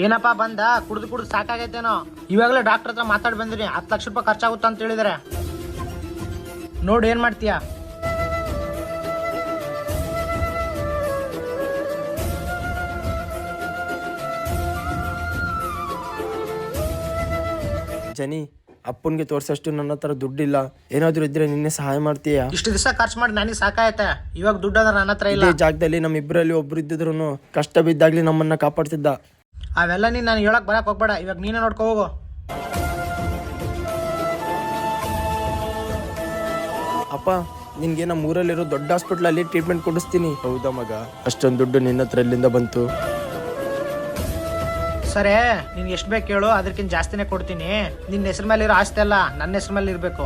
ಏನಪ್ಪಾ ಬಂದ ಕುಡ್ದು ಸಾಕಾಗೈತೇನೋ. ಇವಾಗಲೇ ಡಾಕ್ಟರ್ ಹತ್ರ ಮಾತಾಡಿ ಬಂದಿನಿ, 10 ಲಕ್ಷ ರೂಪಾಯಿ ಖರ್ಚಾಗುತ್ತ ಅಂತ ಹೇಳಿದಾರೆ. ನೋಡಿ ಏನ್ ಮಾಡ್ತೀಯಾ. ಜನಿ, ಅಪ್ಪನ್ಗೆ ತೋರ್ಸಷ್ಟು ನನ್ನ ಹತ್ರ ದುಡ್ಡಿಲ್ಲ. ಏನಾದ್ರು ಇದ್ರೆ ನಿನ್ನೆ ಸಹಾಯ ಮಾಡ್ತೀಯಾ? ಇಷ್ಟು ದಿವಸ ಖರ್ಚು ಮಾಡಿ ನನಗೆ ಸಾಕಾಯ್ತೆ, ಇವಾಗ ದುಡ್ಡು ಅಂದ್ರೆ ನನ್ನ ಹತ್ರ ಇಲ್ಲ. ಇದೇ ಜಾಗದಲ್ಲಿ ನಮ್ಮಿಬ್ಬರಲ್ಲಿ ಒಬ್ರು ಇದ್ದಿದ್ರು ಕಷ್ಟ ಬಿದ್ದಾಗ್ಲಿ ನಮ್ಮನ್ನ ಕಾಪಾಡ್ತಿದ್ದ. ಅವೆಲ್ಲ ನೀನ್ ನಾನು ಹೇಳಕ್ ಬರಕ್ ಹೋಗ್ಬೇಡ, ಇವಾಗ ನೀನೇ ನೋಡ್ಕೋ ಹೋಗು. ಅಪ್ಪ, ನಿನ್ಗೆ ನಮ್ಮ ಊರಲ್ಲಿರೋ ದೊಡ್ಡ ಹಾಸ್ಪಿಟ್ಲಲ್ಲಿ ಟ್ರೀಟ್ಮೆಂಟ್ ಕೊಡಿಸ್ತೀನಿ. ಹೌದಾ ಮಗ? ಅಷ್ಟೊಂದು ದುಡ್ಡು ನಿನ್ನ ಹತ್ರ ಎಲ್ಲಿಂದ ಬಂತು? ಸರಿ, ನೀನ್ ಎಷ್ಟು ಬೇಕು ಹೇಳು, ಅದಕ್ಕಿಂತ ಜಾಸ್ತಿನೇ ಕೊಡ್ತೀನಿ. ನಿನ್ನ ಹೆಸರು ಮೇಲೆ ಇರೋ ಆಸ್ತಿ ಅಲ್ಲ, ನನ್ನ ಹೆಸರು ಮೇಲೆ ಇರಬೇಕು.